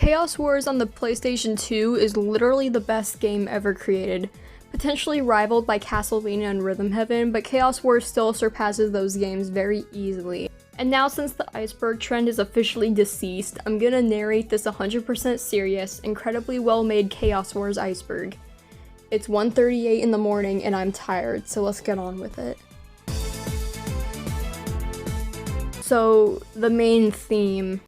Chaos Wars on the PlayStation 2 is literally the best game ever created, potentially rivaled by Castlevania and Rhythm Heaven, but Chaos Wars still surpasses those games very easily. And now since the Iceberg trend is officially deceased, I'm gonna narrate this 100% serious, incredibly well-made Chaos Wars Iceberg. It's 1:38 in the morning and I'm tired, so let's get on with it. So, the main theme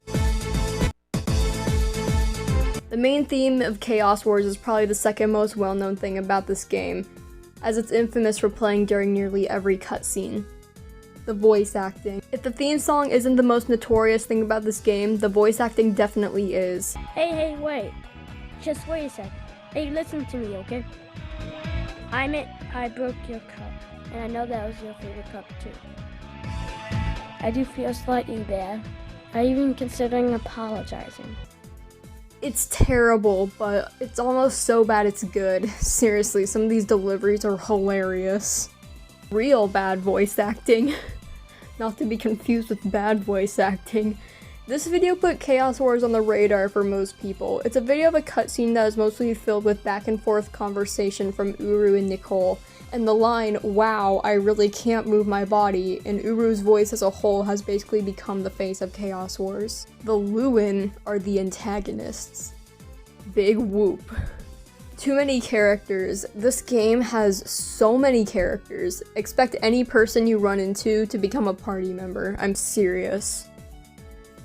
of Chaos Wars is probably the second most well-known thing about this game, as it's infamous for playing during nearly every cutscene. The voice acting. If the theme song isn't the most notorious thing about this game, the voice acting definitely is. Hey, wait. Just wait a sec. Hey, listen to me, okay? I broke your cup, and I know that was your favorite cup too. I do feel slightly bad. I'm even considering apologizing. It's terrible, but it's almost so bad it's good. Seriously, some of these deliveries are hilarious. Real bad voice acting. Not to be confused with bad voice acting. This video put Chaos Wars on the radar for most people. It's a video of a cutscene that is mostly filled with back and forth conversation from Uru and Nicole, and the line, "Wow, I really can't move my body," and Uru's voice as a whole has basically become the face of Chaos Wars. The Lewin are the antagonists. Big whoop. Too many characters. This game has so many characters. Expect any person you run into to become a party member. I'm serious.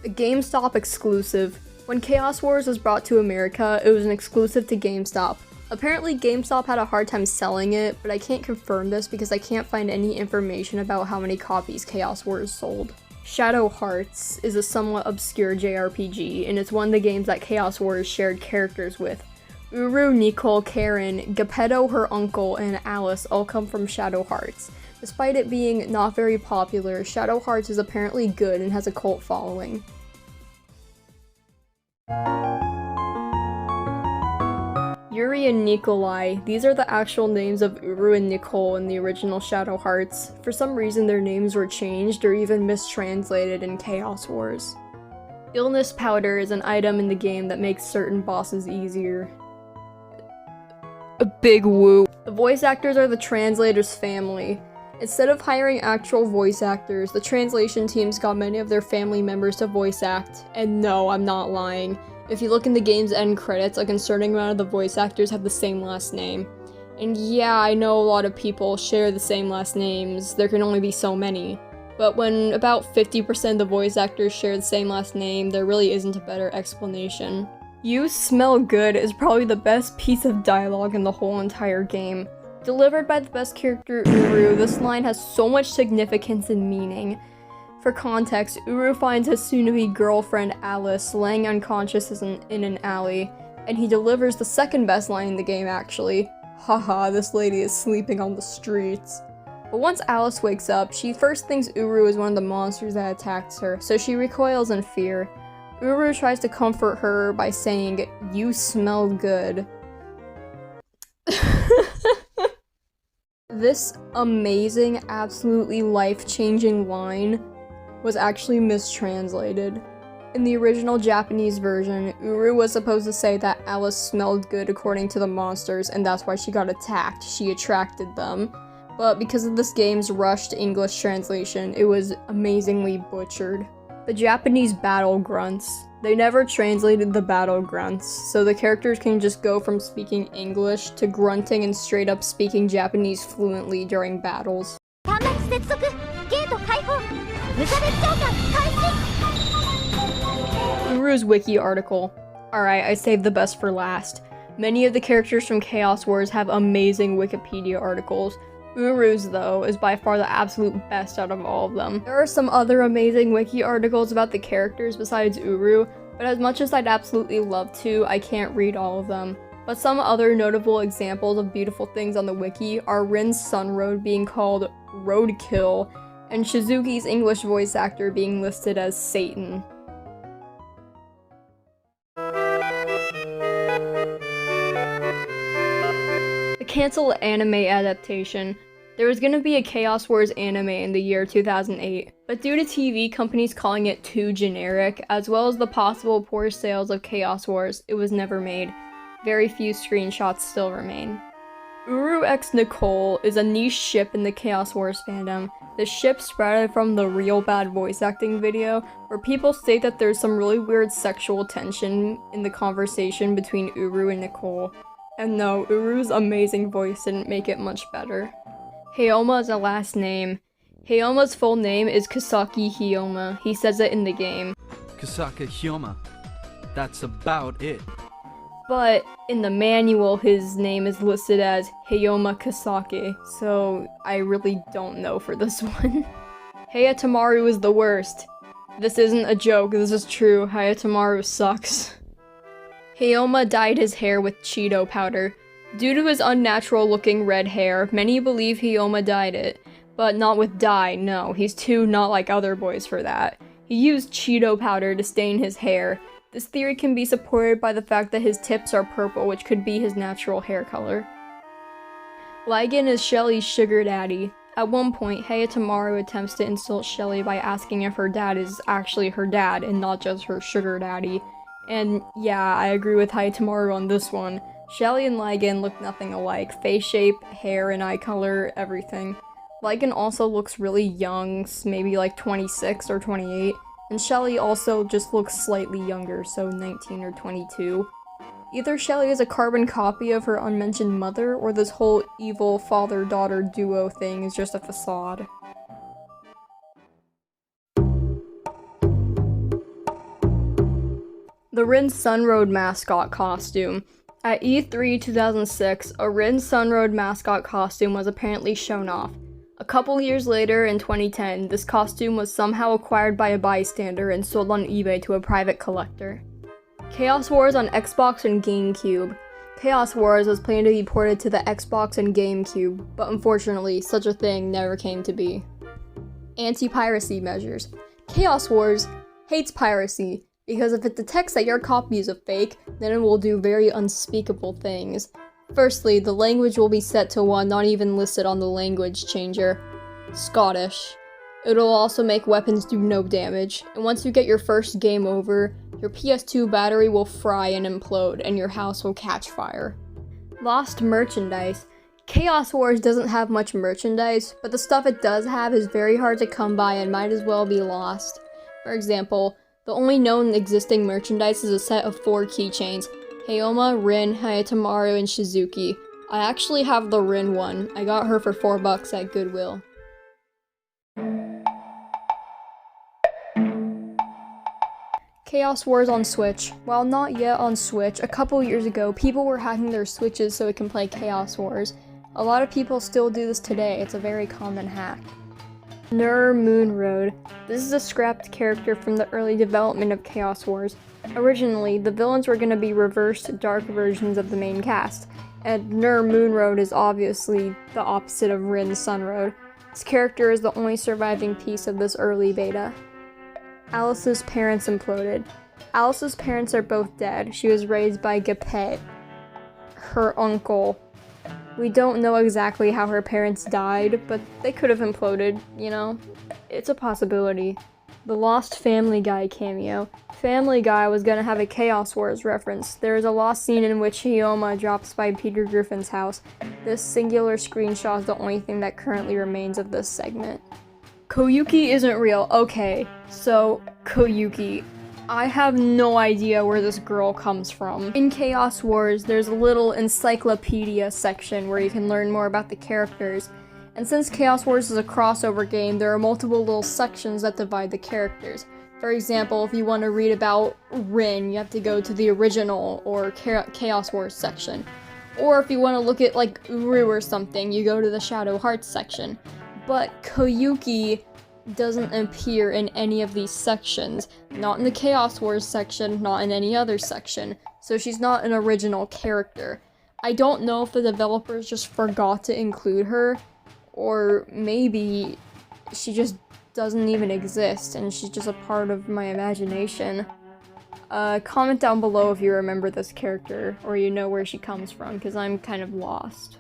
A GameStop exclusive. When Chaos Wars was brought to America, it was an exclusive to GameStop. Apparently GameStop had a hard time selling it, but I can't confirm this because I can't find any information about how many copies Chaos Wars sold. Shadow Hearts is a somewhat obscure JRPG, and it's one of the games that Chaos Wars shared characters with. Uru, Nicole, Karen, Geppetto, her uncle, and Alice all come from Shadow Hearts. Despite it being not very popular, Shadow Hearts is apparently good and has a cult following. Yuri and Nikolai, these are the actual names of Uru and Nicole in the original Shadow Hearts. For some reason their names were changed or even mistranslated in Chaos Wars. Illness powder is an item in the game that makes certain bosses easier. A big whoop. The voice actors are the translator's family. Instead of hiring actual voice actors, the translation teams got many of their family members to voice act. And no, I'm not lying. If you look in the game's end credits, a concerning amount of the voice actors have the same last name. And yeah, I know a lot of people share the same last names, there can only be so many. But when about 50% of the voice actors share the same last name, there really isn't a better explanation. "You smell good" is probably the best piece of dialogue in the whole entire game. Delivered by the best character, Uru, this line has so much significance and meaning. For context, Uru finds his soon-to-be girlfriend Alice laying unconscious in an alley, and he delivers the second best line in the game actually. "Haha, this lady is sleeping on the streets." But once Alice wakes up, she first thinks Uru is one of the monsters that attacks her, so she recoils in fear. Uru tries to comfort her by saying, "You smell good." This amazing, absolutely life-changing line was actually mistranslated. In the original Japanese version, Uru was supposed to say that Alice smelled good according to the monsters, and that's why she got attacked. She attracted them. But because of this game's rushed English translation, it was amazingly butchered. The Japanese battle grunts. They never translated the battle grunts, so the characters can just go from speaking English to grunting and straight up speaking Japanese fluently during battles. Uru's Wiki article. Alright, I saved the best for last. Many of the characters from Chaos Wars have amazing Wikipedia articles. Uru's, though, is by far the absolute best out of all of them. There are some other amazing wiki articles about the characters besides Uru, but as much as I'd absolutely love to, I can't read all of them. But some other notable examples of beautiful things on the wiki are Rin's Sun Road being called Roadkill, and Shizuki's English voice actor being listed as Satan. The canceled anime adaptation. There was gonna be a Chaos Wars anime in the year 2008, but due to TV companies calling it too generic, as well as the possible poor sales of Chaos Wars, it was never made. Very few screenshots still remain. Uru x Nicole is a niche ship in the Chaos Wars fandom. The ship sprouted from the Real Bad voice acting video, where people state that there's some really weird sexual tension in the conversation between Uru and Nicole. And no, Uru's amazing voice didn't make it much better. Hayoma is a last name. Hayoma's full name is Kasaki Hyoma. He says it in the game. Kasaka Hyoma. That's about it. But in the manual, his name is listed as Hayoma Kasake, so I really don't know for this one. Hayatamaru is the worst. This isn't a joke, this is true. Hayatamaru sucks. Hayoma dyed his hair with Cheeto powder. Due to his unnatural looking red hair, many believe Hayoma dyed it. But not with dye, no, he's too not like other boys for that. He used Cheeto powder to stain his hair. This theory can be supported by the fact that his tips are purple, which could be his natural hair color. Ligan is Shelly's sugar daddy. At one point, Hayatamaru attempts to insult Shelly by asking if her dad is actually her dad and not just her sugar daddy. And yeah, I agree with Hayatamaru on this one. Shelly and Ligan look nothing alike. Face shape, hair and eye color, everything. Ligan also looks really young, maybe like 26 or 28. And Shelly also just looks slightly younger, so 19 or 22. Either Shelly is a carbon copy of her unmentioned mother, or this whole evil father-daughter duo thing is just a facade. The Rin Sunroad mascot costume. At E3 2006, a Rin Sunroad mascot costume was apparently shown off. A couple years later, in 2010, this costume was somehow acquired by a bystander and sold on eBay to a private collector. Chaos Wars on Xbox and GameCube. Chaos Wars was planned to be ported to the Xbox and GameCube, but unfortunately, such a thing never came to be. Anti-piracy measures. Chaos Wars hates piracy, because if it detects that your copy is a fake, then it will do very unspeakable things. Firstly, the language will be set to one not even listed on the language changer. Scottish. It'll also make weapons do no damage, and once you get your first game over, your PS2 battery will fry and implode, and your house will catch fire. Lost merchandise. Chaos Wars doesn't have much merchandise, but the stuff it does have is very hard to come by and might as well be lost. For example, the only known existing merchandise is a set of 4 keychains. Hayoma, Rin, Hayatamaru, and Shizuki. I actually have the Rin one. I got her for $4 at Goodwill. Chaos Wars on Switch. While not yet on Switch, a couple years ago, people were hacking their Switches so it can play Chaos Wars. A lot of people still do this today. It's a very common hack. Nur Moon Road. This is a scrapped character from the early development of Chaos Wars. Originally, the villains were going to be reversed dark versions of the main cast, and Nur Moon Road is obviously the opposite of Rin Sun Road. This character is the only surviving piece of this early beta. Alice's parents imploded. Alice's parents are both dead. She was raised by Gepet, her uncle. We don't know exactly how her parents died, but they could have imploded, you know? It's a possibility. The Lost Family Guy cameo. Family Guy was gonna have a Chaos Wars reference. There is a lost scene in which Hyoma drops by Peter Griffin's house. This singular screenshot is the only thing that currently remains of this segment. Koyuki isn't real. Okay, so Koyuki. I have no idea where this girl comes from. In Chaos Wars, there's a little encyclopedia section where you can learn more about the characters. And since Chaos Wars is a crossover game, there are multiple little sections that divide the characters. For example, if you want to read about Rin, you have to go to the original or Chaos Wars section. Or if you want to look at like Uru or something, you go to the Shadow Hearts section. But Koyuki doesn't appear in any of these sections. Not in the Chaos Wars section, not in any other section. So she's not an original character. I don't know if the developers just forgot to include her, or maybe she just doesn't even exist and she's just a part of my imagination. Comment down below if you remember this character or you know where she comes from, because I'm kind of lost.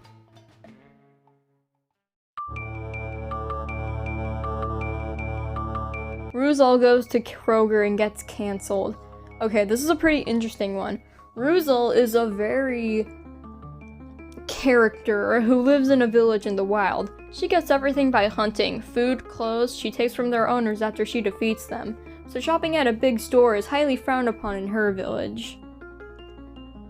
Ruzel goes to Kroger and gets cancelled. Okay, this is a pretty interesting one. Ruzel is a very character who lives in a village in the wild. She gets everything by hunting. Food, clothes, she takes from their owners after she defeats them. So shopping at a big store is highly frowned upon in her village.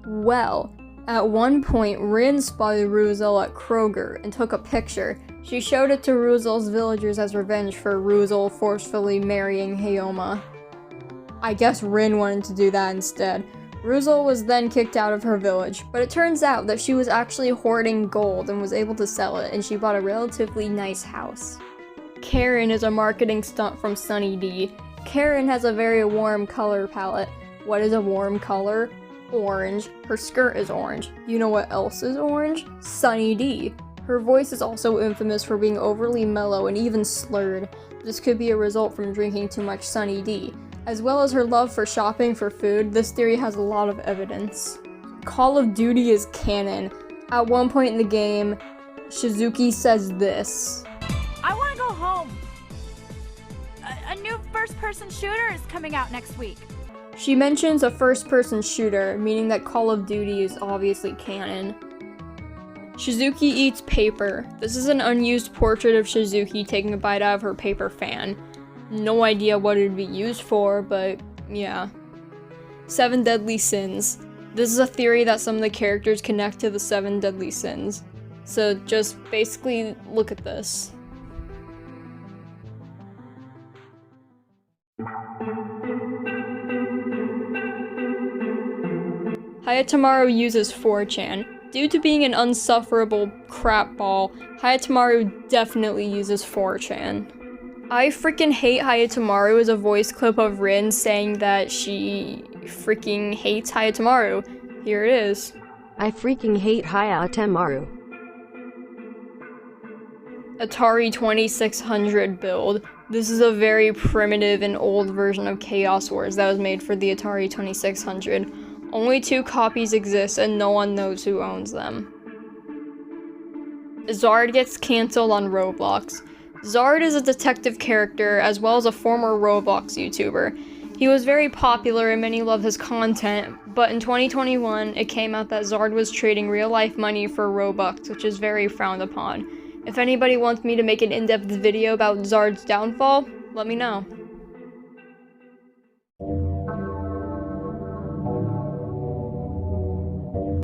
Well, at one point, Rin spotted Ruzel at Kroger and took a picture. She showed it to Ruzel's villagers as revenge for Ruzel forcefully marrying Hyoma. I guess Rin wanted to do that instead. Ruzel was then kicked out of her village, but it turns out that she was actually hoarding gold and was able to sell it, and she bought a relatively nice house. Karen is a marketing stunt from Sunny D. Karen has a very warm color palette. What is a warm color? Orange. Her skirt is orange. You know what else is orange? Sunny D. Her voice is also infamous for being overly mellow and even slurred. This could be a result from drinking too much Sunny D. As well as her love for shopping for food, this theory has a lot of evidence. Call of Duty is canon. At one point in the game, Shizuki says this. I want to go home. A new first-person shooter is coming out next week. She mentions a first-person shooter, meaning that Call of Duty is obviously canon. Shizuki eats paper. This is an unused portrait of Shizuki taking a bite out of her paper fan. No idea what it'd be used for, but yeah. 7 Deadly Sins. This is a theory that some of the characters connect to the 7 Deadly Sins. So just basically look at this. Hayatamaru uses 4chan. Due to being an unsufferable crapball, Hayatamaru definitely uses 4chan. I freaking hate Hayatamaru is a voice clip of Rin saying that she freaking hates Hayatamaru. Here it is. I freaking hate Hayatamaru. Atari 2600 build. This is a very primitive and old version of Chaos Wars that was made for the Atari 2600. Only 2 copies exist and no one knows who owns them. Zard gets cancelled on Roblox. Zard is a detective character as well as a former Roblox YouTuber. He was very popular and many love his content, but in 2021 it came out that Zard was trading real-life money for Robux, which is very frowned upon. If anybody wants me to make an in-depth video about Zard's downfall, let me know.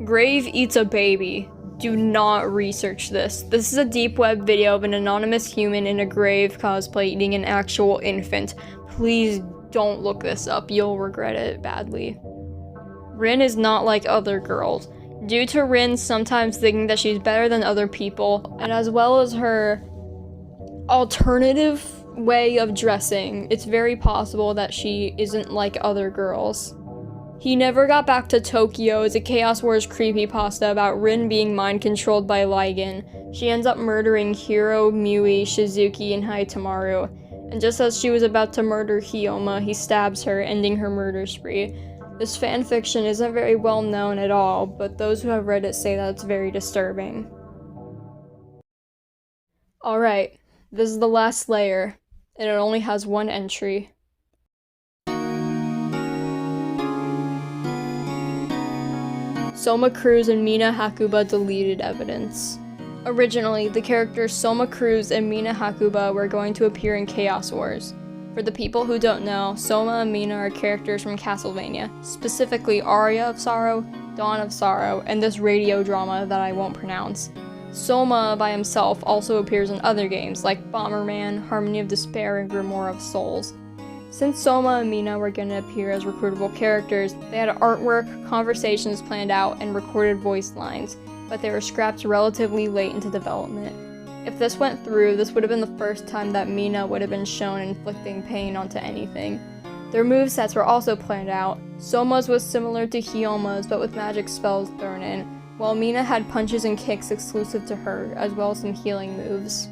Grave eats a baby. Do not research this. This is a deep web video of an anonymous human in a grave cosplay eating an actual infant. Please don't look this up. You'll regret it badly. Rin is not like other girls. Due to Rin sometimes thinking that she's better than other people, and as well as her alternative way of dressing, it's very possible that she isn't like other girls. He Never Got Back to Tokyo is a Chaos Wars creepypasta about Rin being mind-controlled by Ligan. She ends up murdering Hiro, Mui, Shizuki, and Hayatamaru. And just as she was about to murder Hyoma, he stabs her, ending her murder spree. This fanfiction isn't very well known at all, but those who have read it say that it's very disturbing. Alright, this is the last layer, and it only has 1 entry. Soma Cruz and Mina Hakuba deleted evidence. Originally, the characters Soma Cruz and Mina Hakuba were going to appear in Chaos Wars. For the people who don't know, Soma and Mina are characters from Castlevania, specifically Aria of Sorrow, Dawn of Sorrow, and this radio drama that I won't pronounce. Soma by himself also appears in other games like Bomberman, Harmony of Despair, and Grimoire of Souls. Since Soma and Mina were going to appear as recruitable characters, they had artwork, conversations planned out, and recorded voice lines, but they were scrapped relatively late into development. If this went through, this would have been the first time that Mina would have been shown inflicting pain onto anything. Their movesets were also planned out. Soma's was similar to Hyoma's, but with magic spells thrown in, while Mina had punches and kicks exclusive to her, as well as some healing moves.